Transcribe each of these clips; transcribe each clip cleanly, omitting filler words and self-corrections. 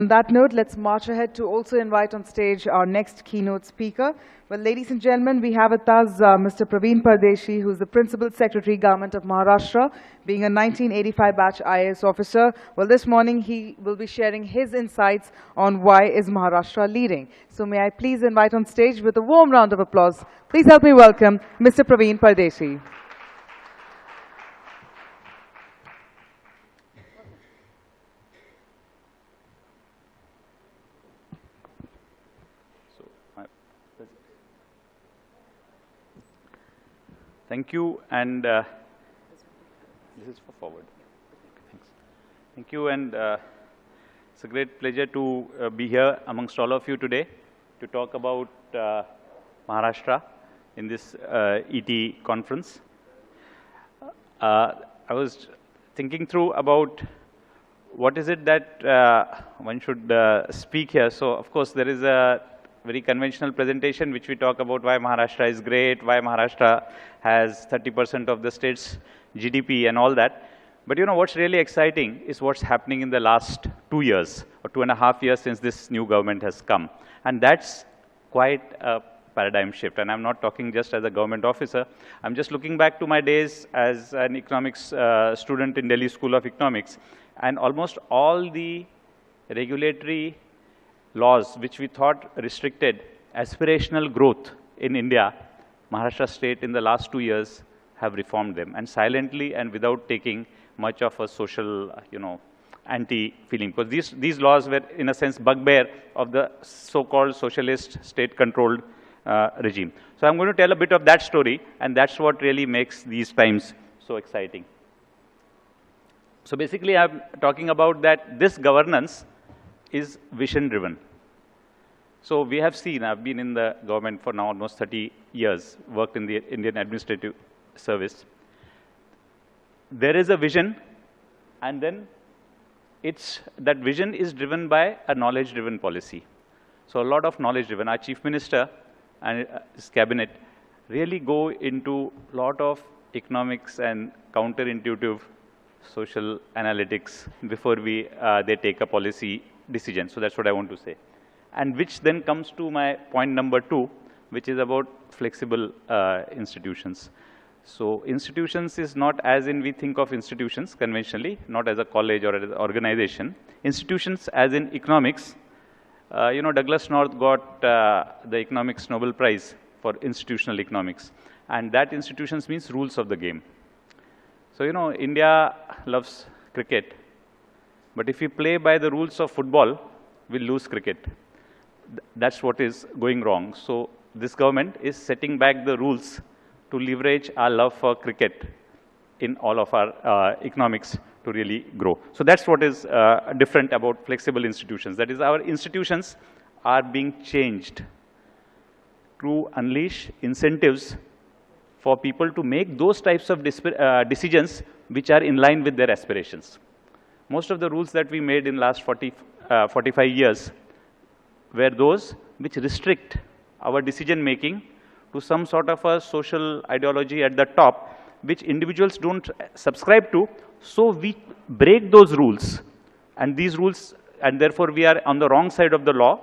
On that note, let's march ahead to also invite on stage our next keynote speaker. Well, ladies and gentlemen, we have with us Mr. Praveen Pardesi, who's the Principal Secretary, Government of Maharashtra, being a 1985 batch IAS officer. Well, this morning he will be sharing his insights on why is Maharashtra leading. So may I please invite on stage with a warm round of applause. Please help me welcome Mr. Praveen Pardesi. Thank you, and this is for forward. Thanks. Thank you, and it's a great pleasure to be here amongst all of you today to talk about Maharashtra in this ET conference. I was thinking through about what is it that one should speak here. So, of course, there is a very conventional presentation which we talk about why Maharashtra is great, why Maharashtra has 30% of the state's GDP and all that. But you know what's really exciting is what's happening in the last 2 years or 2.5 years since this new government has come. And that's quite a paradigm shift. And I'm not talking just as a government officer. I'm just looking back to my days as an economics student in Delhi School of Economics. And almost all the regulatory laws which we thought restricted aspirational growth in India, Maharashtra state in the last 2 years have reformed them, and silently and without taking much of a social, anti-feeling. Because these laws were, in a sense, bugbear of the so-called socialist state-controlled regime. So I'm going to tell a bit of that story, and that's what really makes these times so exciting. So basically, I'm talking about that this governance is vision-driven. So we have seen, I've been in the government for now almost 30 years, worked in the Indian Administrative Service. There is a vision, and then that vision is driven by a knowledge-driven policy. So a lot of knowledge-driven. Our Chief Minister and his cabinet really go into a lot of economics and counterintuitive social analytics before they take a policy decision. So that's what I want to say. And which then comes to my point number 2, which is about flexible institutions. So institutions is not as in we think of institutions conventionally, not as a college or as an organization. Institutions as in economics. Douglas North got the Economics Nobel Prize for institutional economics. And that institutions means rules of the game. So, India loves cricket. But if we play by the rules of football, we'll lose cricket. That's what is going wrong. So this government is setting back the rules to leverage our love for cricket in all of our economics to really grow. So that's what is different about flexible institutions. That is, our institutions are being changed to unleash incentives for people to make those types of decisions which are in line with their aspirations. Most of the rules that we made in the last 45 years were those which restrict our decision-making to some sort of a social ideology at the top, which individuals don't subscribe to. So we break those rules, and these rules, and therefore we are on the wrong side of the law.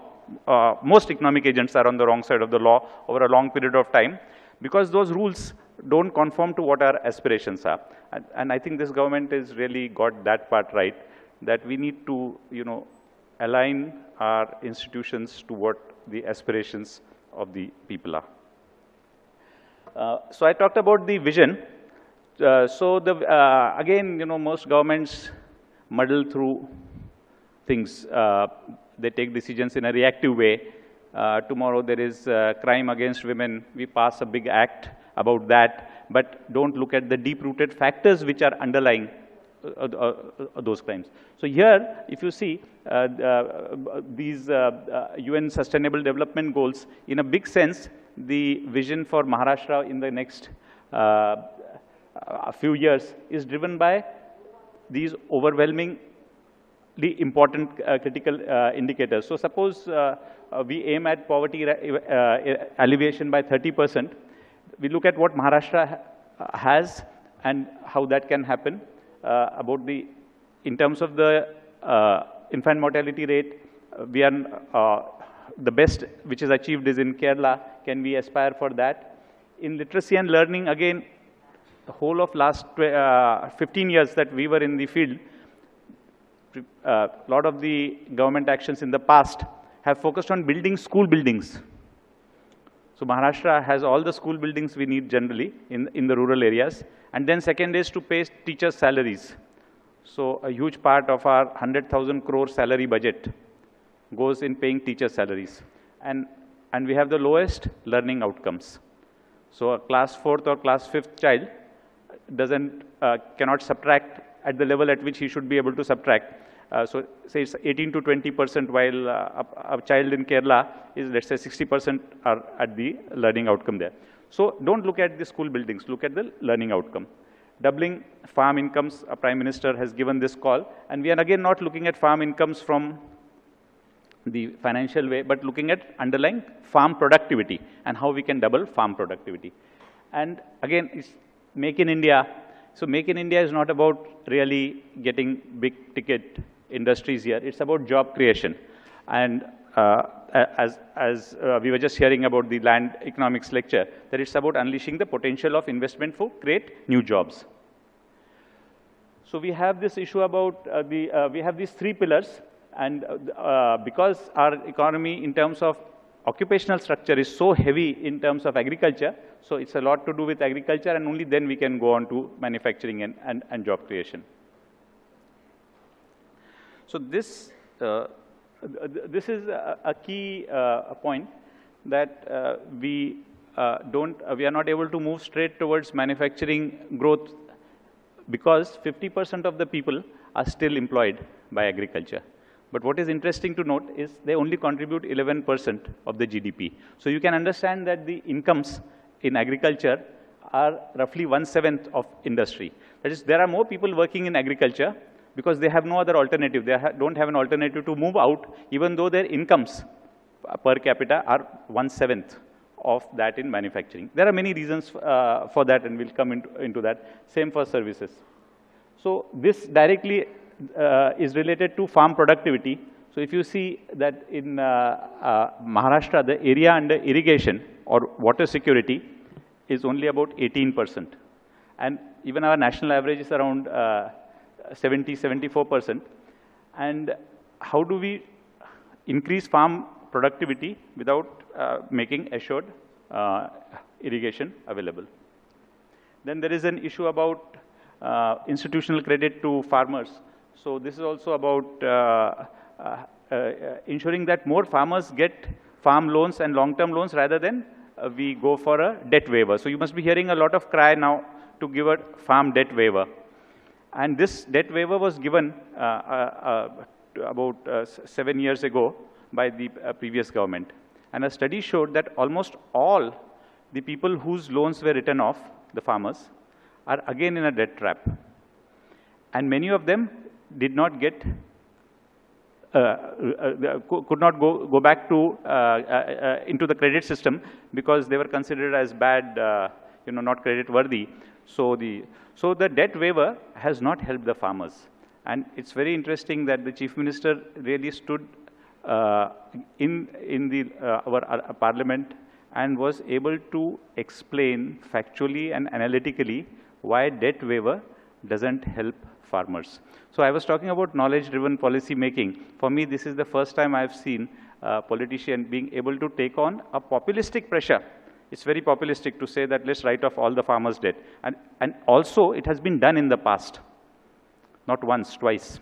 Most economic agents are on the wrong side of the law over a long period of time, because those rules don't conform to what our aspirations are. And I think this government has really got that part right, that we need to, align our institutions to what the aspirations of the people are. So I talked about the vision. Again, most governments muddle through things. They take decisions in a reactive way. Tomorrow there is crime against women. We pass a big act about that, but don't look at the deep-rooted factors which are underlying those crimes. So here, if you see these UN Sustainable Development Goals, in a big sense, the vision for Maharashtra in the next few years is driven by these overwhelmingly important critical indicators. So suppose we aim at poverty alleviation by 30%. We look at what Maharashtra has and how that can happen. In terms of the infant mortality rate, we are, the best which is achieved is in Kerala. Can we aspire for that? In literacy and learning, again, the whole of last 15 years that we were in the field, a lot of the government actions in the past have focused on building school buildings. So Maharashtra has all the school buildings we need generally in the rural areas. And then second is to pay teachers' salaries. So a huge part of our 100,000 crore salary budget goes in paying teachers' salaries. And we have the lowest learning outcomes. So a class 4th or class 5th child cannot subtract at the level at which he should be able to subtract. So say it's 18 to 20%, while a child in Kerala is, let's say, 60% are at the learning outcome there. So don't look at the school buildings, look at the learning outcome. Doubling farm incomes, a Prime Minister has given this call, and we are again not looking at farm incomes from the financial way, but looking at underlying farm productivity and how we can double farm productivity. And again, it's Make in India. So Make in India is not about really getting big ticket industries here. It's about job creation. And as we were just hearing about the land economics lecture, that it's about unleashing the potential of investment for create new jobs. So we have this issue about we have these 3 pillars. And because our economy in terms of occupational structure is so heavy in terms of agriculture, so it's a lot to do with agriculture, and only then we can go on to manufacturing and job creation. So this is a key point, that we are not able to move straight towards manufacturing growth because 50% of the people are still employed by agriculture. But what is interesting to note is they only contribute 11% of the GDP. So you can understand that the incomes in agriculture are roughly 1/7 of industry. That is, there are more people working in agriculture because they have no other alternative. They don't have an alternative to move out, even though their incomes per capita are 1/7 of that in manufacturing. There are many reasons for that, and we'll come into that. Same for services. So this directly is related to farm productivity. So if you see that in Maharashtra, the area under irrigation or water security is only about 18%. And even our national average is around 74%. And how do we increase farm productivity without making assured irrigation available? Then there is an issue about institutional credit to farmers. So this is also about ensuring that more farmers get farm loans and long-term loans rather than we go for a debt waiver. So you must be hearing a lot of cry now to give a farm debt waiver. And this debt waiver was given about 7 years ago by the previous government. And a study showed that almost all the people whose loans were written off, the farmers, are again in a debt trap. And many of them did not get, could not go back to into the credit system because they were considered as bad, not credit worthy. So the debt waiver has not helped the farmers. And it's very interesting that the Chief Minister really stood in our parliament and was able to explain factually and analytically why debt waiver doesn't help farmers. So I was talking about knowledge-driven policy making. For me, this is the first time I've seen a politician being able to take on a populistic pressure. It's very populistic to say that let's write off all the farmers' debt. And also, it has been done in the past, not once, twice.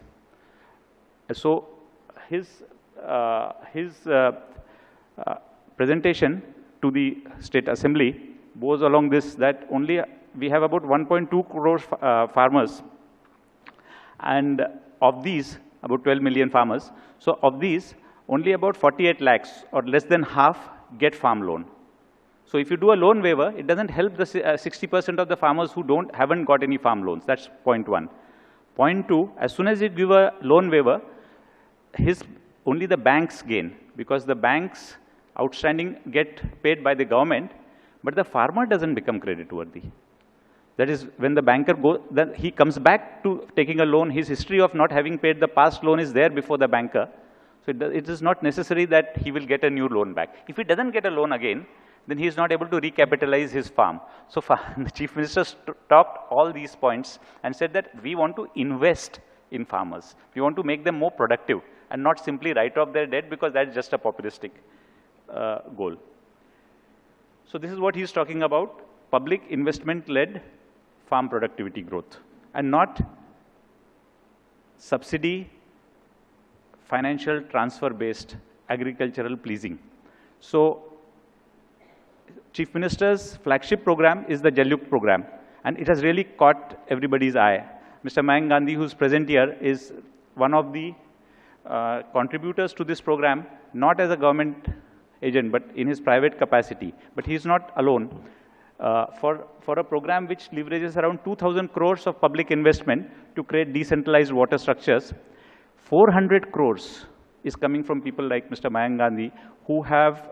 So his presentation to the State Assembly goes along this, that only we have about 1.2 crore farmers. And of these, about 12 million farmers. So of these, only about 48 lakhs or less than half get farm loan. So if you do a loan waiver, it doesn't help the 60% of the farmers who haven't got any farm loans. That's point one. Point two, as soon as you give a loan waiver, only the banks gain, because the banks outstanding get paid by the government, but the farmer doesn't become creditworthy. That is, when the banker goes, then he comes back to taking a loan. His history of not having paid the past loan is there before the banker. So it is not necessary that he will get a new loan back. If he doesn't get a loan again, then he is not able to recapitalize his farm. So the Chief Minister stopped all these points and said that we want to invest in farmers. We want to make them more productive and not simply write off their debt, because that's just a populistic goal. So this is what he's talking about, public investment-led farm productivity growth, and not subsidy, financial transfer-based agricultural pleasing. So Chief Minister's flagship program is the Jal Yukt program, and it has really caught everybody's eye. Mr. Mayank Gandhi, who's present here, is one of the contributors to this program, not as a government agent, but in his private capacity. But he's not alone. For a program which leverages around 2,000 crores of public investment to create decentralized water structures, 400 crores is coming from people like Mr. Mayank Gandhi, who have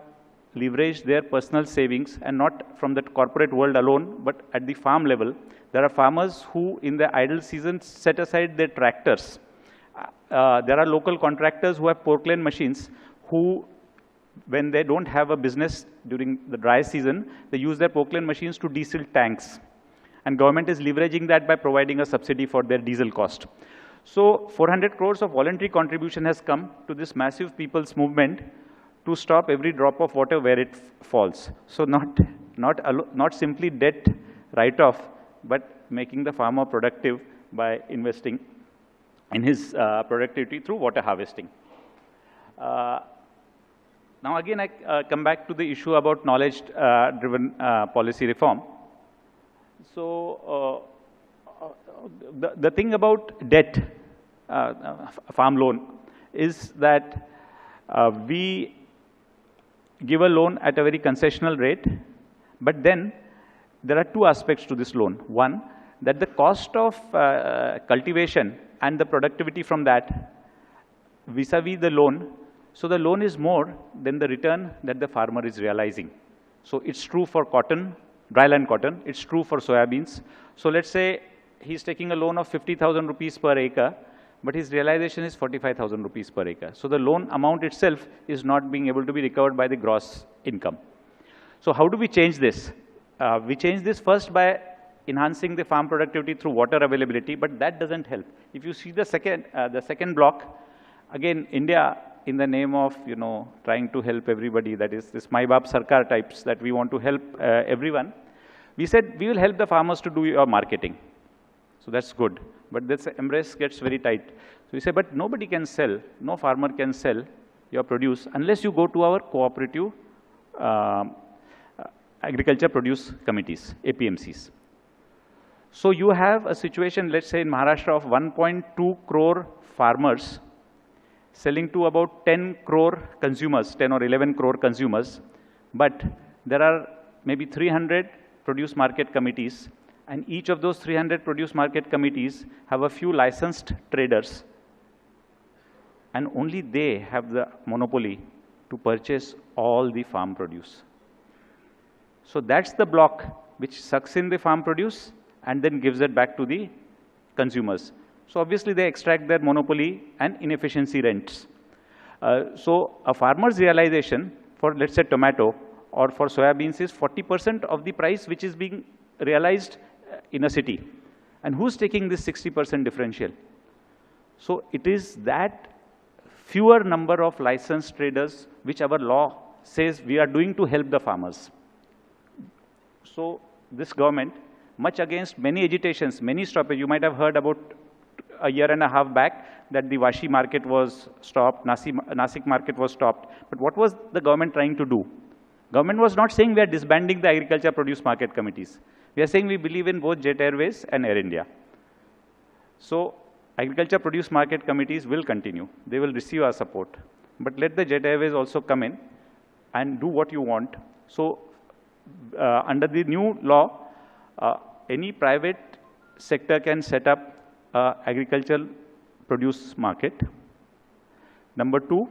leveraged their personal savings, and not from the corporate world alone, but at the farm level. There are farmers who, in the idle season, set aside their tractors. There are local contractors who have porcelain machines who, when they don't have a business during the dry season, they use their porcelain machines to diesel tanks. And government is leveraging that by providing a subsidy for their diesel cost. So 400 crores of voluntary contribution has come to this massive people's movement to stop every drop of water where it falls. So not simply debt write-off, but making the farmer productive by investing in his productivity through water harvesting. Now again, I come back to the issue about knowledge-driven policy reform. So the thing about debt, farm loan, is that we give a loan at a very concessional rate, but then there are two aspects to this loan. One, that the cost of cultivation and the productivity from that vis-a-vis the loan, so the loan is more than the return that the farmer is realizing. So it's true for cotton, dryland cotton, it's true for soybeans. So let's say he's taking a loan of 50,000 rupees per acre, but his realization is 45,000 rupees per acre. So the loan amount itself is not being able to be recovered by the gross income. So how do we change this? We change this first by enhancing the farm productivity through water availability, but that doesn't help. If you see the second block, again, India, in the name of, trying to help everybody, that is this Mai Baap Sarkar types, that we want to help everyone, we said we will help the farmers to do your marketing. So that's good. But this embrace gets very tight. So we say, but nobody can sell, no farmer can sell your produce unless you go to our cooperative agriculture produce committees, APMCs. So you have a situation, let's say in Maharashtra, of 1.2 crore farmers selling to about 10 crore consumers, 10 or 11 crore consumers, but there are maybe 300 produce market committees, and each of those 300 produce market committees have a few licensed traders, and only they have the monopoly to purchase all the farm produce. So that's the block which sucks in the farm produce and then gives it back to the consumers. So obviously they extract their monopoly and inefficiency rents. So a farmer's realization for, let's say, tomato or for soybeans is 40% of the price which is being realized in a city. And who's taking this 60% differential? So it is that fewer number of licensed traders which our law says we are doing to help the farmers. So this government, much against many agitations, many stoppages, you might have heard about a year and a half back that the Vashi market was stopped, Nasik market was stopped. But what was the government trying to do? Government was not saying we are disbanding the agriculture produce market committees. We are saying we believe in both Jet Airways and Air India. So agriculture produce market committees will continue. They will receive our support. But let the Jet Airways also come in and do what you want. So under the new law, any private sector can set up agricultural produce market. Number two,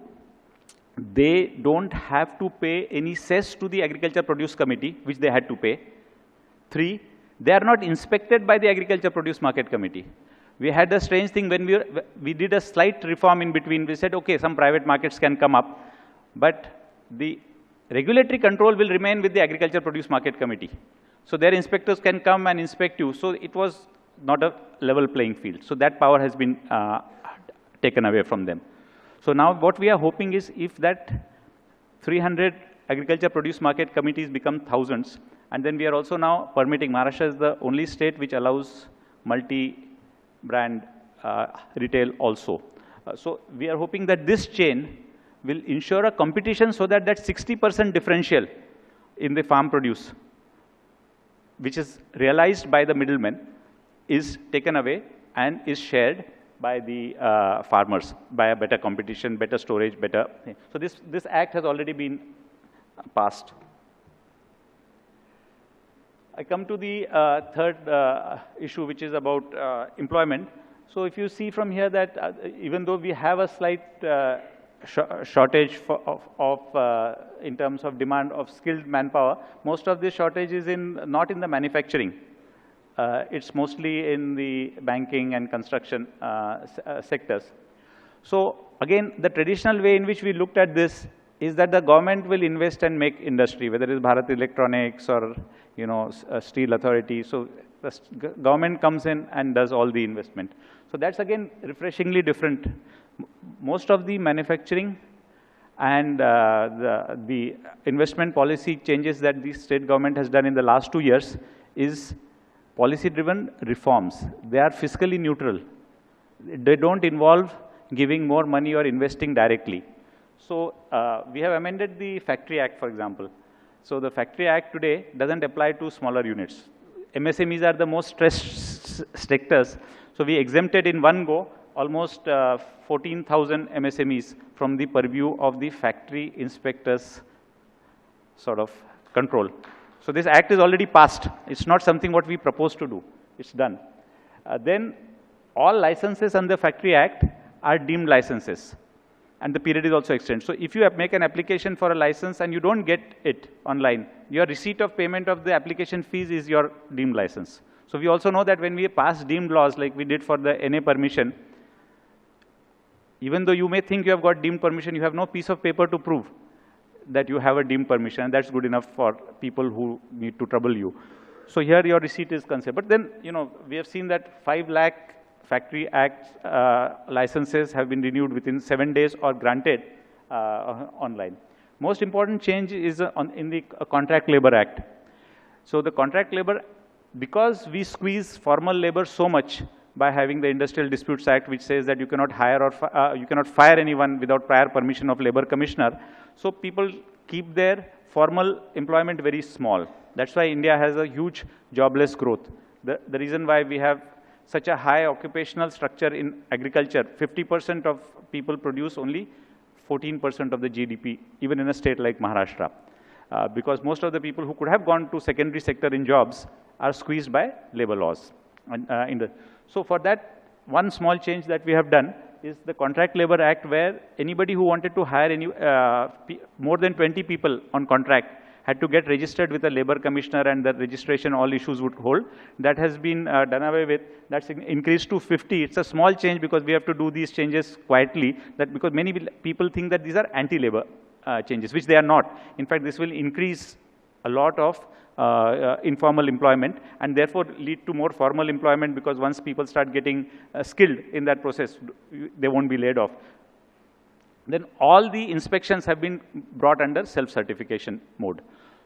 they don't have to pay any cess to the agriculture produce committee, which they had to pay. Three, they are not inspected by the agriculture produce market committee. we had a strange thing when we did a slight reform in between. We said, okay, some private markets can come up, but the regulatory control will remain with the Agriculture Produce Market Committee. So their inspectors can come and inspect you. So it was not a level playing field. So that power has been taken away from them. So now what we are hoping is if that 300 Agriculture Produce Market Committees become thousands, and then we are also now permitting, Maharashtra is the only state which allows multi-brand retail also. So we are hoping that this chain will ensure a competition so that that 60% differential in the farm produce, which is realized by the middlemen, is taken away and is shared by the farmers by a better competition, better storage, better. So this act has already been passed. I come to the third issue, which is about employment. So if you see from here that even though we have a slight shortage in terms of demand of skilled manpower, most of this shortage is not in the manufacturing. It's mostly in the banking and construction sectors. So again, the traditional way in which we looked at this is that the government will invest and make industry, whether it is Bharat Electronics or Steel Authority. So the government comes in and does all the investment. So that's again refreshingly different. Most of the manufacturing and the investment policy changes that the state government has done in the last 2 years is policy-driven reforms. They are fiscally neutral. They don't involve giving more money or investing directly. So we have amended the Factory Act, for example. So the Factory Act today doesn't apply to smaller units. MSMEs are the most stressed sectors. So we exempted in one go almost 14,000 MSMEs from the purview of the factory inspectors sort of control. So this act is already passed. It's not something what we propose to do. It's done. Then all licenses under Factory Act are deemed licenses. And the period is also extended. So if you make an application for a license and you don't get it online, your receipt of payment of the application fees is your deemed license. So we also know that when we pass deemed laws, like we did for the NA permission, even though you may think you have got deemed permission, you have no piece of paper to prove that you have a deemed permission, and that's good enough for people who need to trouble you. So here your receipt is considered. But then, we have seen that 5 lakh Factory Act licenses have been renewed within 7 days or granted online. Most important change is in the Contract Labor Act. So the Contract Labor, because we squeeze formal labor so much by having the Industrial Disputes Act, which says that you cannot hire or you cannot fire anyone without prior permission of Labor Commissioner. So people keep their formal employment very small. That's why India has a huge jobless growth. The reason why we have such a high occupational structure in agriculture, 50% of people produce only 14% of the GDP, even in a state like Maharashtra. Because most of the people who could have gone to secondary sector in jobs are squeezed by labor laws. So for that, one small change that we have done is the Contract Labor Act, where anybody who wanted to hire more than 20 people on contract had to get registered with a labor commissioner, and the registration all issues would hold. That has been done away with. That's increased to 50. It's a small change because we have to do these changes quietly, because many people think that these are anti-labor changes, which they are not. In fact, this will increase a lot of informal employment and therefore lead to more formal employment, because once people start getting skilled in that process, they won't be laid off. Then all the inspections have been brought under self-certification mode.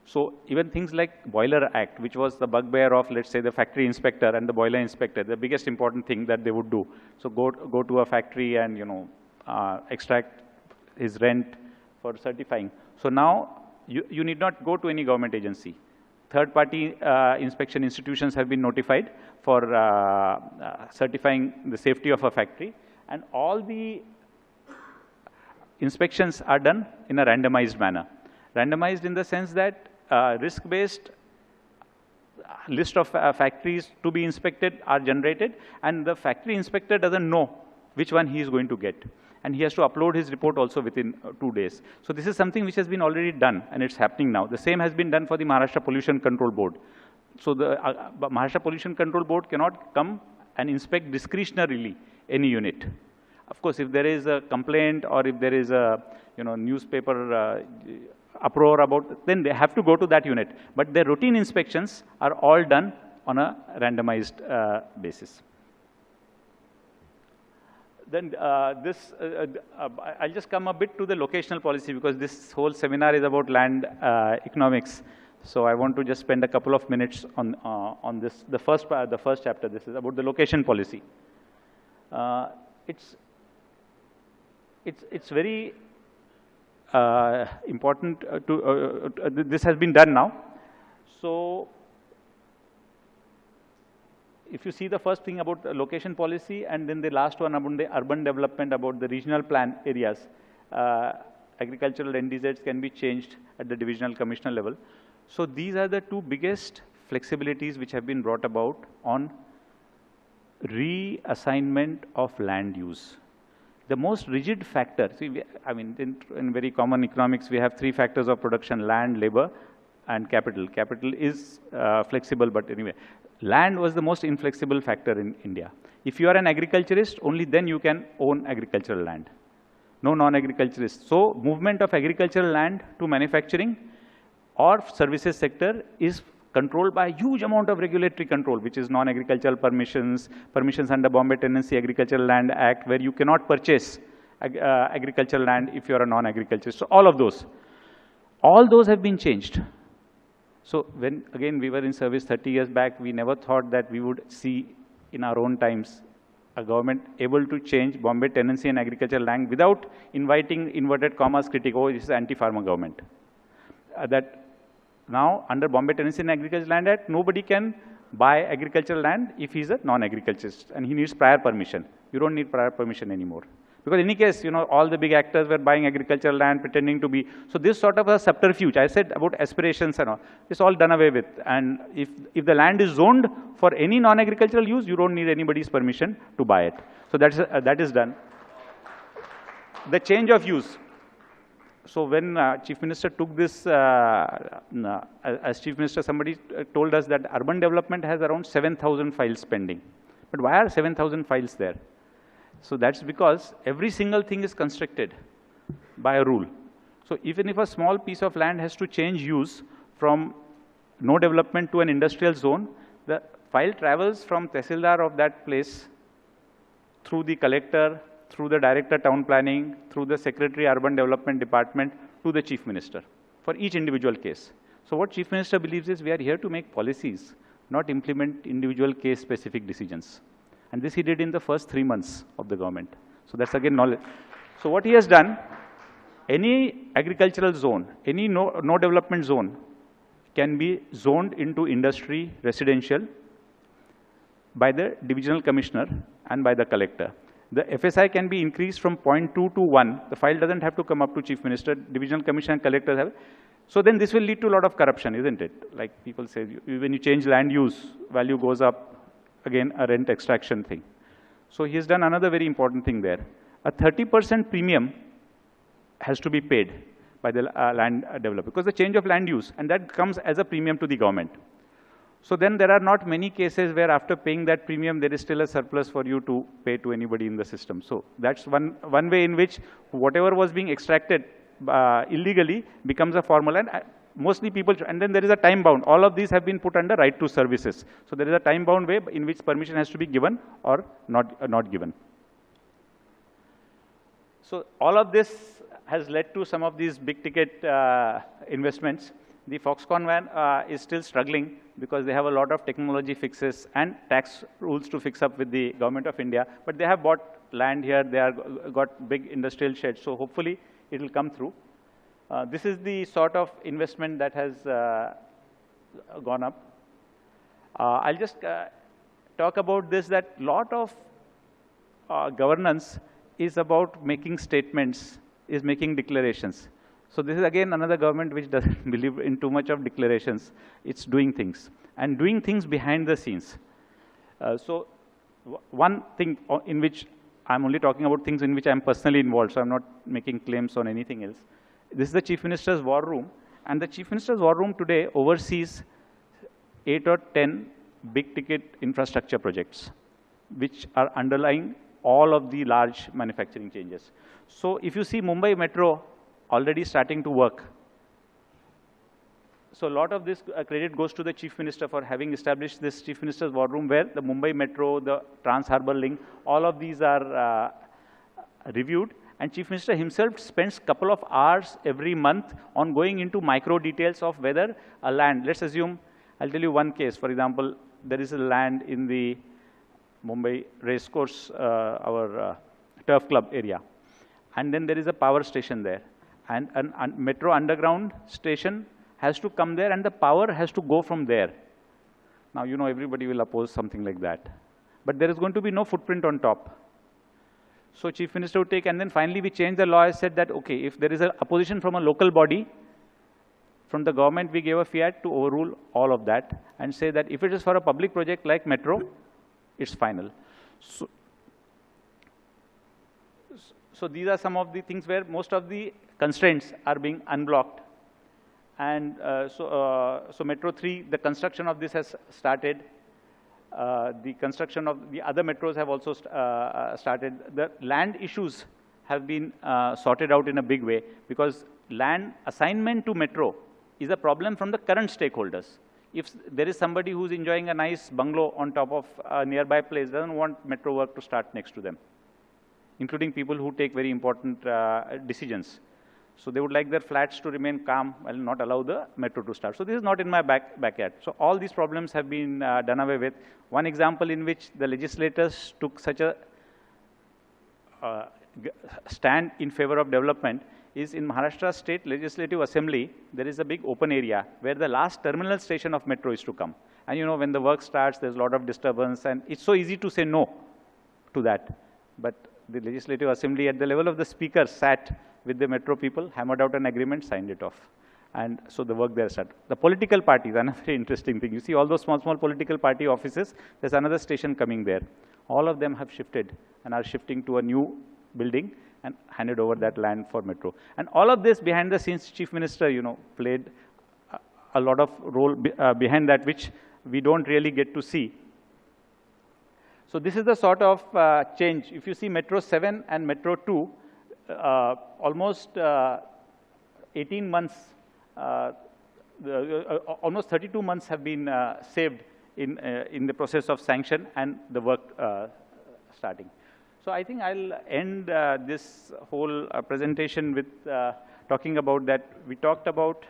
So even things like Boiler Act, which was the bugbear of, let's say, the factory inspector and the boiler inspector, the biggest important thing that they would do. So go to a factory and, extract his rent for certifying. So now you need not go to any government agency. Third-party inspection institutions have been notified for certifying the safety of a factory, and all the inspections are done in a randomized manner. Randomized in the sense that risk-based list of factories to be inspected are generated, and the factory inspector doesn't know which one he is going to get. And he has to upload his report also within 2 days. So this is something which has been already done, and it's happening now. The same has been done for the Maharashtra Pollution Control Board. So the Maharashtra Pollution Control Board cannot come and inspect discretionarily any unit. Of course, if there is a complaint or if there is a newspaper uproar about, then they have to go to that unit. But their routine inspections are all done on a randomized basis. Then I'll just come a bit to the locational policy, because this whole seminar is about land economics. So I want to just spend a couple of minutes on this. The first chapter. This is about the location policy. It's very important this has been done now. So if you see the first thing about the location policy, and then the last one about the urban development, about the regional plan areas, agricultural NDZs can be changed at the divisional commissioner level. So these are the two biggest flexibilities which have been brought about on reassignment of land use. The most rigid factor, see, in very common economics, we have three factors of production: land, labor, and capital. Capital is flexible, but anyway, land was the most inflexible factor in India. If you are an agriculturist, only then you can own agricultural land. No non-agriculturist. So movement of agricultural land to manufacturing or services sector is controlled by a huge amount of regulatory control, which is non-agricultural permissions, permissions under Bombay Tenancy Agricultural Land Act, where you cannot purchase agricultural land if you are a non-agriculturist. So all of those have been changed. So when, again, we were in service 30 years back, we never thought that we would see in our own times a government able to change Bombay Tenancy and Agricultural Land without inviting inverted commas critique, oh, this is anti-farmer government. That now, under Bombay Tenancy and Agricultural Land Act, nobody can buy agricultural land if he's a non-agriculturist and he needs prior permission. You don't need prior permission anymore. Because in any case, all the big actors were buying agricultural land, pretending to be. So this sort of a subterfuge, I said about aspirations and all, it's all done away with. And if the land is zoned for any non-agricultural use, you don't need anybody's permission to buy it. So that is done. The change of use. So when Chief Minister took this, as Chief Minister, somebody told us that urban development has around 7,000 files pending. But why are 7,000 files there? So that's because every single thing is constructed by a rule. So even if a small piece of land has to change use from no development to an industrial zone, the file travels from Tehsildar of that place through the collector, through the Director Town Planning, through the Secretary Urban Development Department to the Chief Minister for each individual case. So what Chief Minister believes is we are here to make policies, not implement individual case specific decisions. And this he did in the first 3 months of the government. So that's again knowledge. So what he has done, any agricultural zone, any no development zone can be zoned into industry, residential by the divisional commissioner and by the collector. The FSI can be increased from 0.2 to 1. The file doesn't have to come up to Chief Minister. Divisional Commissioner and collectors have. So then this will lead to a lot of corruption, isn't it? Like people say, when you change land use, value goes up. Again, a rent extraction thing. So he has done another very important thing there. A 30% premium has to be paid by the land developer because the change of land use, and that comes as a premium to the government. So then there are not many cases where after paying that premium, there is still a surplus for you to pay to anybody in the system. So that's one way in which whatever was being extracted illegally becomes a formal, and mostly people, and then there is a time bound. All of these have been put under right to services. So there is a time bound way in which permission has to be given or not given. So all of this has led to some of these big ticket investments. The Foxconn van is still struggling because they have a lot of technology fixes and tax rules to fix up with the government of India. But they have bought land here, they have got big industrial sheds, so hopefully it will come through. This is the sort of investment that has gone up. I'll just talk about this, that lot of governance is about making statements, is making declarations. So this is again another government which doesn't believe in too much of declarations. It's doing things, and doing things behind the scenes. So one thing in which I'm only talking about things in which I'm personally involved, so I'm not making claims on anything else. This is the Chief Minister's War Room, and the Chief Minister's War Room today oversees 8 or 10 big ticket infrastructure projects. which are underlying all of the large manufacturing changes. So if you see Mumbai Metro already starting to work, so a lot of this credit goes to the Chief Minister for having established this Chief Minister's War Room, where the Mumbai Metro, the Trans-Harbour Link, all of these are reviewed. And Chief Minister himself spends a couple of hours every month on going into micro details of whether a land, let's assume, I'll tell you one case. For example, there is a land in the Mumbai Racecourse, our turf club area. And then there is a power station there. And a metro underground station has to come there, and the power has to go from there. Now, you know, everybody will oppose something like that. But there is going to be no footprint on top. So Chief Minister would take, and then finally we changed the law and said that, okay, if there is an opposition from a local body, from the government, we gave a fiat to overrule all of that and say that if it is for a public project like metro, it's final. So these are some of the things where most of the constraints are being unblocked. And so Metro 3, the construction of this has started. The construction of the other metros have also started. The land issues have been sorted out in a big way, because land assignment to metro is a problem from the current stakeholders. If there is somebody who's enjoying a nice bungalow on top of a nearby place, doesn't want metro work to start next to them, including people who take very important decisions. So they would like their flats to remain calm and not allow the metro to start. So this is not in my backyard. So all these problems have been done away with. One example in which the legislators took such a stand in favor of development is in Maharashtra State Legislative Assembly. There is a big open area where the last terminal station of metro is to come. And you know, when the work starts, there's a lot of disturbance, and it's so easy to say no to that. But the Legislative Assembly at the level of the speaker sat with the metro people, hammered out an agreement, signed it off. And so the work there started. The political parties, another very interesting thing. You see all those small political party offices, there's another station coming there. All of them have shifted and are shifting to a new building and handed over that land for metro. And all of this behind the scenes, Chief Minister, you know, played a lot of role behind that, which we don't really get to see. So this is the sort of change. If you see Metro 7 and Metro 2, almost 18 months, almost 32 months have been saved in the process of sanction and the work starting. So I think I'll end this whole presentation with talking about that. We talked about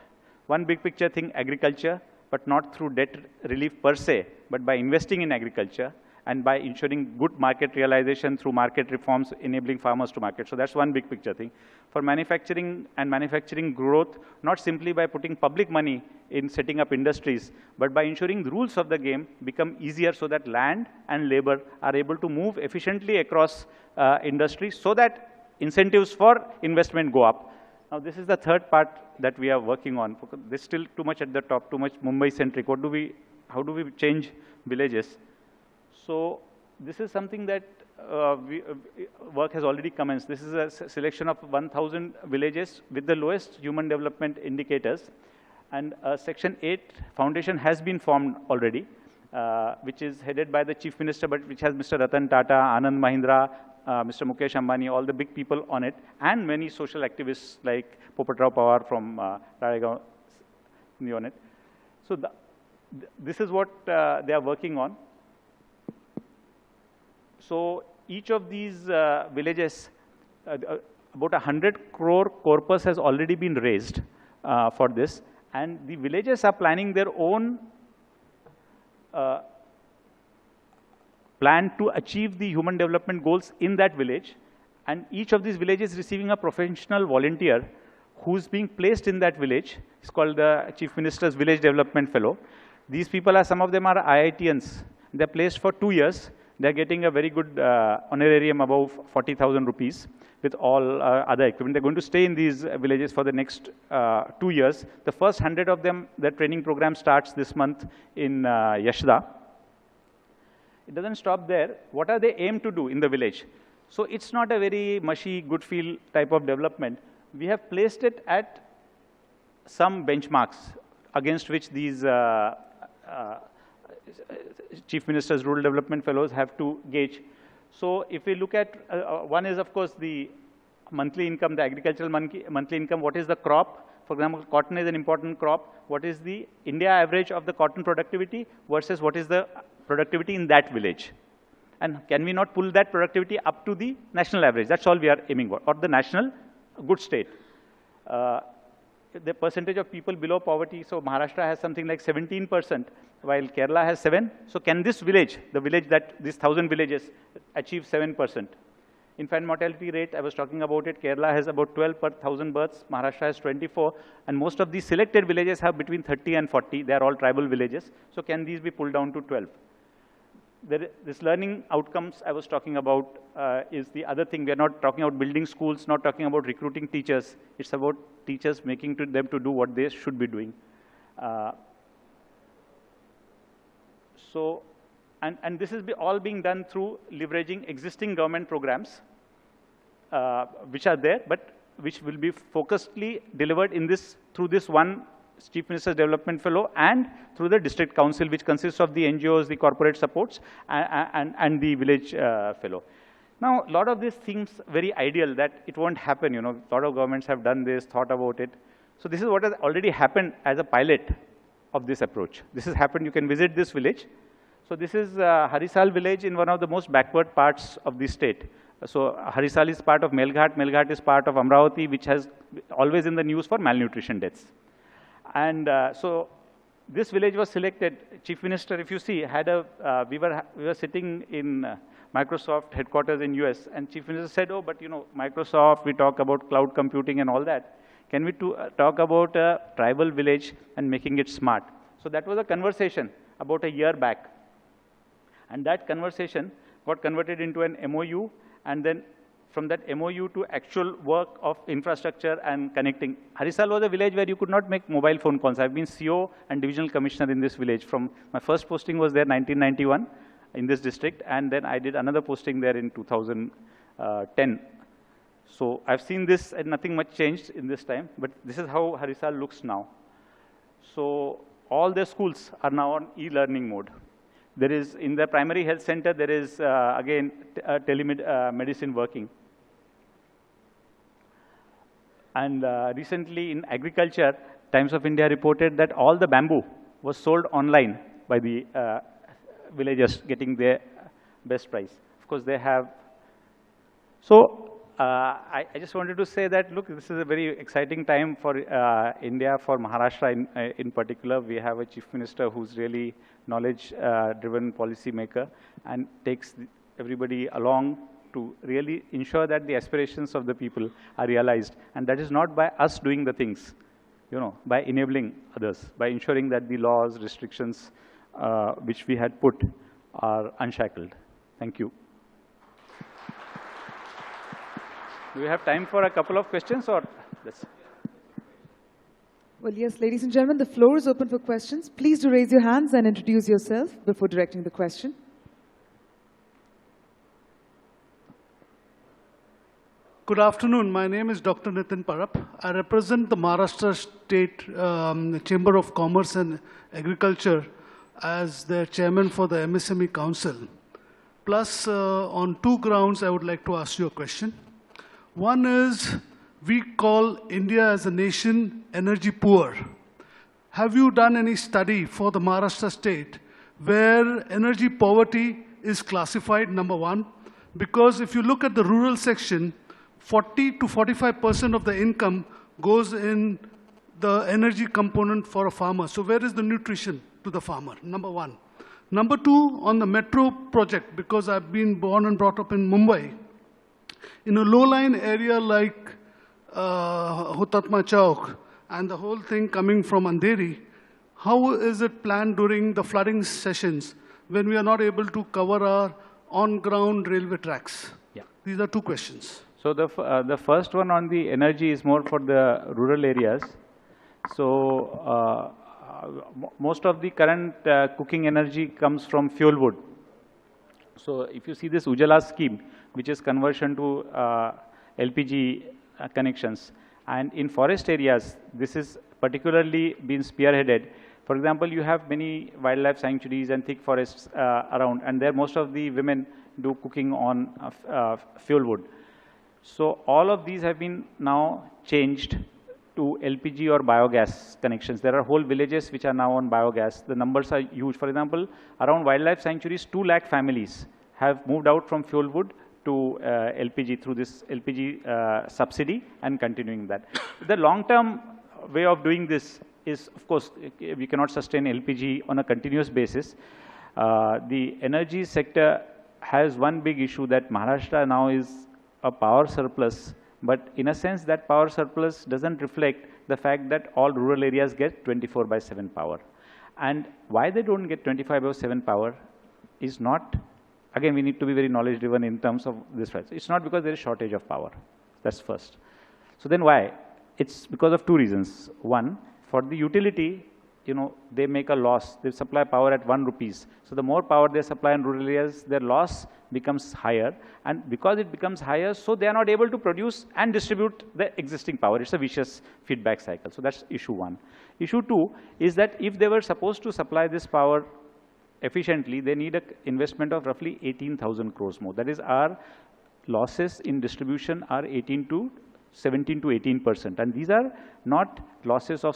one big picture thing, agriculture, but not through debt relief per se, but by investing in agriculture and by ensuring good market realization through market reforms, enabling farmers to market. So that's one big picture thing. For manufacturing and manufacturing growth, not simply by putting public money in setting up industries, but by ensuring the rules of the game become easier so that land and labor are able to move efficiently across industries so that incentives for investment go up. Now, this is the third part that we are working on. This is still too much at the top, too much Mumbai-centric. How do we change villages? So this is something that work has already commenced. This is a selection of 1,000 villages with the lowest human development indicators. And Section 8 foundation has been formed already, which is headed by the Chief Minister, but which has Mr. Ratan Tata, Anand Mahindra, Mr. Mukesh Ambani, all the big people on it, and many social activists like Popatrao Pawar from Ralegaon on it. So this is what they are working on. So each of these villages, about 100 crore corpus has already been raised for this. And the villages are planning their own plan to achieve the human development goals in that village. And each of these villages is receiving a professional volunteer who's being placed in that village. It's called the Chief Minister's Village Development Fellow. These people some of them are IITians. They're placed for 2 years. They're getting a very good honorarium above 40,000 rupees with all other equipment. They're going to stay in these villages for the next 2 years. The first 100 of them, their training program starts this month in Yashda. It doesn't stop there. What are they aim to do in the village? So it's not a very mushy, good feel type of development. We have placed it at some benchmarks against which these Chief Minister's Rural Development Fellows have to gauge. So if we look at, one is of course the monthly income, the agricultural monthly income, what is the crop? For example, cotton is an important crop. What is the India average of the cotton productivity versus what is the productivity in that village? And can we not pull that productivity up to the national average? That's all we are aiming for, or the national good state. The percentage of people below poverty, so Maharashtra has something like 17%, while Kerala has 7%. So can this village, the village that, these 1,000 villages, achieve 7%? Infant mortality rate, I was talking about it, Kerala has about 12 per 1,000 births, Maharashtra has 24, and most of these selected villages have between 30 and 40. They are all tribal villages. So can these be pulled down to 12? This learning outcomes I was talking about is the other thing. We are not talking about building schools, not talking about recruiting teachers. It's about teachers making them to do what they should be doing. And this is all being done through leveraging existing government programs, which are there, but which will be focusedly delivered in this, through this one Chief Minister's Development Fellow and through the district council, which consists of the NGOs, the corporate supports, and the village fellow. Now, a lot of this seems very ideal that it won't happen. You know, a lot of governments have done this, thought about it. So this is what has already happened as a pilot of this approach. This has happened. You can visit this village. So this is Harisal village in one of the most backward parts of the state. So Harisal is part of Melghat. Melghat is part of Amravati, which has always in the news for malnutrition deaths. And so this village was selected. Chief Minister, if you see, had a, we were sitting in Microsoft headquarters in US, and Chief Minister said, oh, but you know, Microsoft, we talk about cloud computing and all that. Can we talk about a tribal village and making it smart? So that was a conversation about a year back. And that conversation got converted into an MOU, and then from that MOU to actual work of infrastructure and connecting. Harisal was a village where you could not make mobile phone calls. I've been CO and divisional commissioner in this village. From my first posting was there 1991 in this district, and then I did another posting there in 2010. So I've seen this, and nothing much changed in this time, but this is how Harisal looks now. So all the schools are now on e-learning mode. There is, in the primary health center, there is, again, telemedicine working. And recently in agriculture, Times of India reported that all the bamboo was sold online by the villagers getting their best price. Of course, they have. So I just wanted to say that, look, this is a very exciting time for India, for Maharashtra in particular. We have a chief minister who's really knowledge-driven policy maker and takes everybody along to really ensure that the aspirations of the people are realized. And that is not by us doing the things, you know, by enabling others, by ensuring that the laws, restrictions which we had put are unshackled. Thank you. Do we have time for a couple of questions or this? Well, yes, ladies and gentlemen, the floor is open for questions. Please do raise your hands and introduce yourself before directing the question. Good afternoon. My name is Dr. Nitin Parab. I represent the Maharashtra State Chamber of Commerce and Agriculture as the chairman for the MSME Council. Plus, on two grounds, I would like to ask you a question. One is, we call India as a nation energy poor. Have you done any study for the Maharashtra state where energy poverty is classified, number one? Because if you look at the rural section, 40 to 45% of the income goes in the energy component for a farmer. So where is the nutrition to the farmer, number one? Number two, on the metro project, because I've been born and brought up in Mumbai, in a low-lying area like Hutatma Chowk and the whole thing coming from Andheri, how is it planned during the flooding sessions when we are not able to cover our on-ground railway tracks? Yeah. These are two questions. So the first one on the energy is more for the rural areas. So most of the current cooking energy comes from fuel wood. So if you see this Ujala scheme, which is conversion to LPG connections, and in forest areas, this is particularly been spearheaded For example, you have many wildlife sanctuaries and thick forests around, and there most of the women do cooking on fuel wood. So all of these have been now changed to LPG or biogas connections. There are whole villages which are now on biogas. The numbers are huge. For example, around wildlife sanctuaries, 2 lakh families have moved out from fuel wood to LPG through this LPG subsidy and continuing that. The long-term way of doing this is, of course, we cannot sustain LPG on a continuous basis. The energy sector has one big issue that Maharashtra now is a power surplus, but in a sense that power surplus doesn't reflect the fact that all rural areas get 24/7 power. And why they don't get 25/7 power is not, again, we need to be very knowledge driven in terms of this. It's not because there is shortage of power. That's first. So then why? It's because of 2 reasons. One, for the utility, they make a loss. They supply power at 1 rupees. So the more power they supply in rural areas, their loss becomes higher. And because it becomes higher, so they are not able to produce and distribute the existing power. It's a vicious feedback cycle. So that's issue 1. Issue 2 is that if they were supposed to supply this power efficiently, they need an investment of roughly 18,000 crores more. That is, our losses in distribution are 17 to 18%. And these are not losses of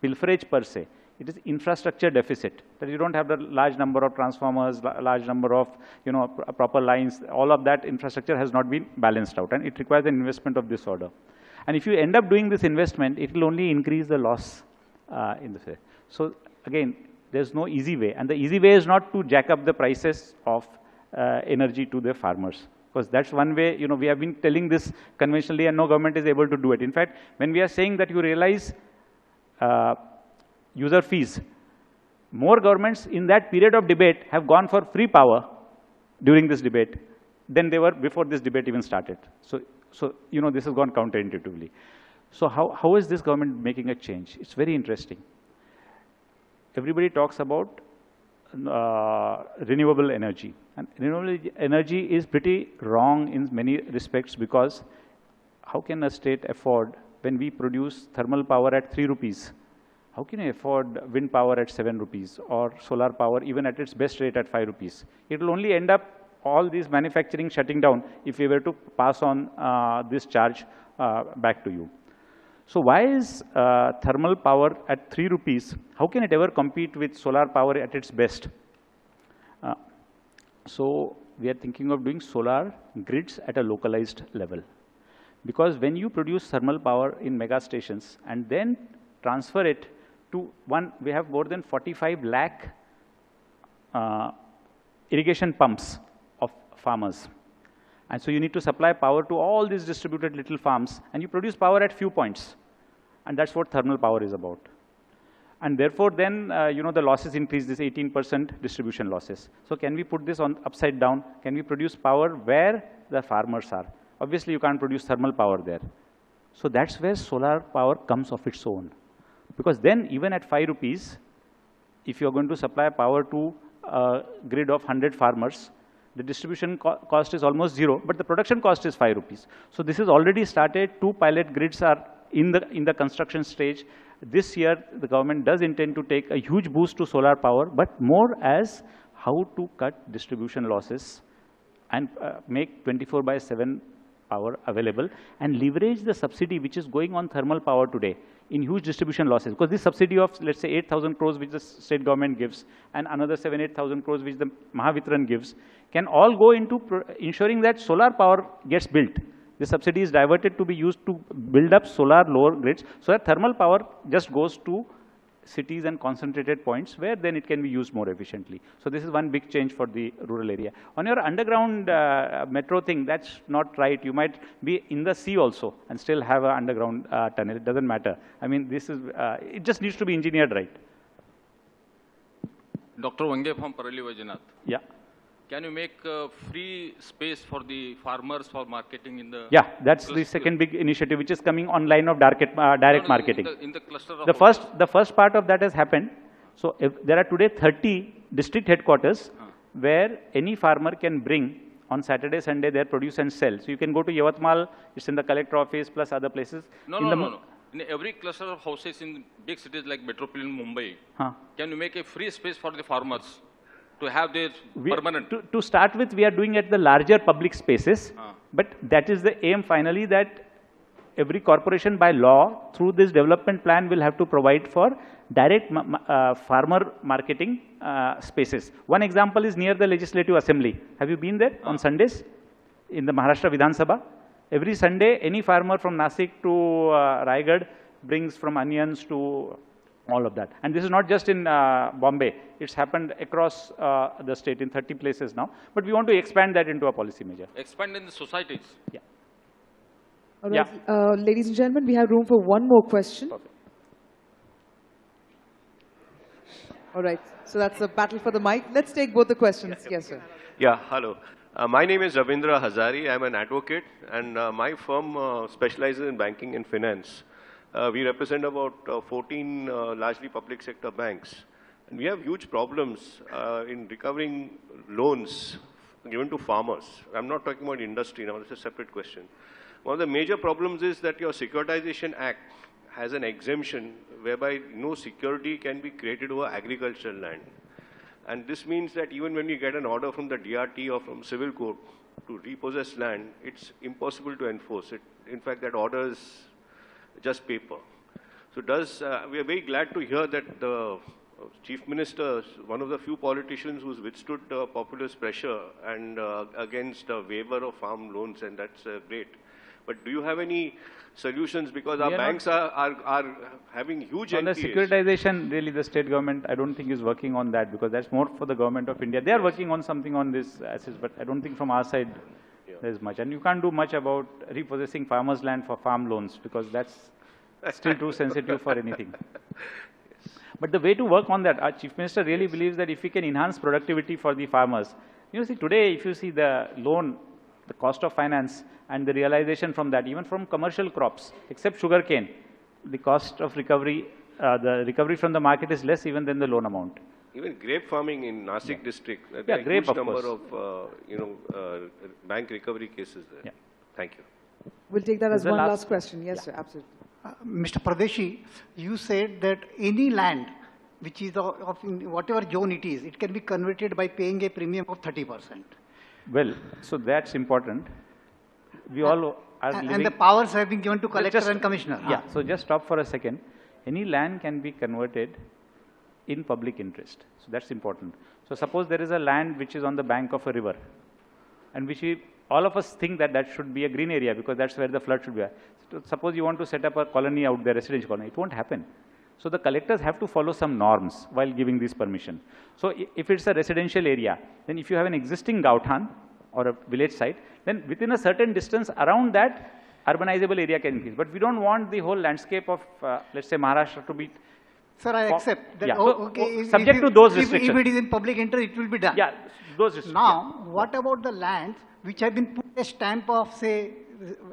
pilferage per se. It is infrastructure deficit, that you don't have the large number of transformers, large number of proper lines. All of that infrastructure has not been balanced out, and it requires an investment of this order. And if you end up doing this investment, it will only increase the loss in the way. So again, there's no easy way, and the easy way is not to jack up the prices of energy to the farmers. Because that's one way, we have been telling this conventionally and no government is able to do it. In fact, when we are saying that you realize user fees, more governments in that period of debate have gone for free power during this debate than they were before this debate even started. So this has gone counterintuitively. So how is this government making a change? It's very interesting. Everybody talks about renewable energy. And renewable energy is pretty wrong in many respects, because how can a state afford, when we produce thermal power at 3 rupees, how can you afford wind power at 7 rupees or solar power even at its best rate at 5 rupees? It will only end up all these manufacturing shutting down if we were to pass on this charge back to you. So why is thermal power at 3 rupees? How can it ever compete with solar power at its best? So we are thinking of doing solar grids at a localized level. Because when you produce thermal power in mega stations and then transfer it to we have more than 45 lakh irrigation pumps of farmers. And so you need to supply power to all these distributed little farms, and you produce power at few points. And that's what thermal power is about. And therefore, then, the losses increase, this 18% distribution losses. So can we put this on upside down? Can we produce power where the farmers are? Obviously, you can't produce thermal power there. So that's where solar power comes of its own. Because then, even at 5 rupees, if you're going to supply power to a grid of 100 farmers, the distribution cost is almost 0, but the production cost is 5 rupees. So this is already started. 2 pilot grids are in the construction stage. This year, the government does intend to take a huge boost to solar power, but more as how to cut distribution losses and make 24/7 power available, and leverage the subsidy which is going on thermal power today in huge distribution losses. Because this subsidy of, let's say, 8,000 crores which the state government gives, and another 8,000 crores which the Mahavitran gives, can all go into ensuring that solar power gets built. The subsidy is diverted to be used to build up solar lower grids, so that thermal power just goes to cities and concentrated points where then it can be used more efficiently. So this is one big change for the rural area. On your underground metro thing, that's not right. You might be in the sea also and still have an underground tunnel. It doesn't matter. I mean, this is, it just needs to be engineered right. Dr. Wange from Parali Vajanath. Yeah. Can you make free space for the farmers for marketing in the... Yeah, that's the second big initiative which is coming on line of direct marketing. In the cluster of... The first part of that has happened. So if there are today 30 district headquarters where any farmer can bring on Saturday, Sunday their produce and sell. So you can go to Yavatmal, it's in the collector office plus other places. No. in every cluster of houses in big cities like metropolitan Mumbai, Huh. can you make a free space for the farmers to have their permanent? To start with, we are doing at the larger public spaces, but that is the aim finally, that every corporation by law through this development plan will have to provide for direct farmer marketing spaces. One example is near the Legislative Assembly. Have you been there on Sundays in the Maharashtra Vidhan Sabha? Every Sunday, any farmer from Nasik to Raigad brings from onions to all of that. And this is not just in Bombay. It's happened across the state in 30 places now. But we want to expand that into a policy measure. Expand in the societies. Yeah. All right. Ladies and gentlemen, we have room for one more question. Perfect. All right. So that's a battle for the mic. Let's take both the questions. Yes, sir. Yeah, hello. My name is Ravindra Hazari. I'm an advocate, and my firm specializes in banking and finance. We represent about 14 largely public sector banks. And we have huge problems in recovering loans given to farmers. I'm not talking about industry now, it's a separate question. One of the major problems is that your Securitization Act has an exemption whereby no security can be created over agricultural land. And this means that even when you get an order from the DRT or from civil court to repossess land, it's impossible to enforce it. In fact, that order is just paper. So we are very glad to hear that the Chief Minister, one of the few politicians who's withstood populist pressure and against a waiver of farm loans, and that's great. But do you have any solutions? Because our banks are having huge NPAs. On the securitization, really the state government, I don't think is working on that, because that's more for the government of India. They are working on something on this assets, but I don't think from our side there's much. And you can't do much about repossessing farmers' land for farm loans, because that's still too sensitive for anything. But the way to work on that, our Chief Minister really believes that if we can enhance productivity for the farmers, see today if you see the loan, the cost of finance and the realization from that, even from commercial crops, except sugarcane, the cost of recovery, the recovery from the market is less even than the loan amount. Even grape farming in Nasik district, there are grape, huge number of bank recovery cases there. Yeah. Thank you. We'll take that as one last question. Yes, sir, absolutely. Mr. Pardesi, you said that any land which is of in whatever zone it is, it can be converted by paying a premium of 30%. Well, so that's important. We all are living... And the powers have been given to collector and commissioner. Yeah, so just stop for a second. Any land can be converted in public interest. So that's important. So suppose there is a land which is on the bank of a river, and which all of us think that that should be a green area because that's where the flood should be. So suppose you want to set up a colony out there, residential colony, it won't happen. So the collectors have to follow some norms while giving this permission. So if it's a residential area, then if you have an existing Gauthan or a village site, then within a certain distance around that, urbanizable area can increase. But we don't want the whole landscape of, let's say, Maharashtra to be... Sir, I accept that. Yeah. Okay, subject to those restrictions. If it is in public interest, it will be done. Yeah, those restrictions. Now, what about the lands which have been put a stamp of, say,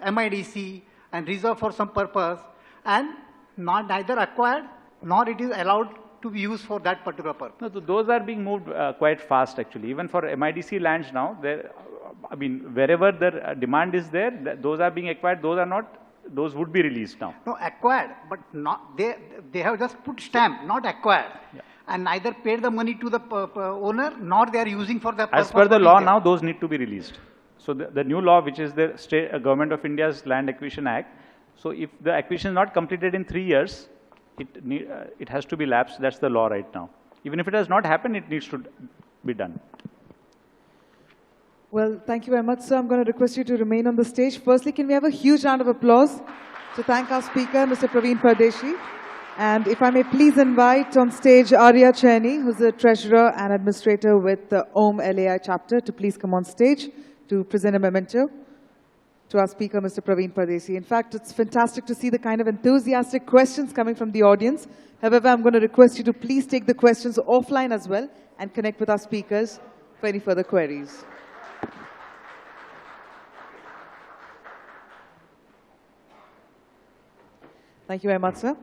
MIDC and reserved for some purpose, and neither acquired nor it is allowed to be used for that particular purpose? No, so those are being moved quite fast, actually. Even for MIDC lands now, I mean, wherever the demand is there, those are being acquired. Those are not. Those would be released now. No, acquired, but not they have just put stamp, not acquired, and neither paid the money to the owner, nor they are using for the purpose. As per the law now, those need to be released. So the new law, which is the State Government of India's Land Acquisition Act, so if the acquisition is not completed in 3 years, it has to be lapsed. That's the law right now. Even if it has not happened, it needs to be done. Well, thank you very much, sir. I'm going to request you to remain on the stage. Firstly, can we have a huge round of applause to thank our speaker, Mr. Praveen Pardesi. And if I may please invite on stage Arya Chaini, who's the treasurer and administrator with the OM LAI chapter, to please come on stage to present a memento to our speaker, Mr. Praveen Pardesi. In fact, it's fantastic to see the kind of enthusiastic questions coming from the audience. However, I'm going to request you to please take the questions offline as well and connect with our speakers for any further queries. Thank you very much, sir.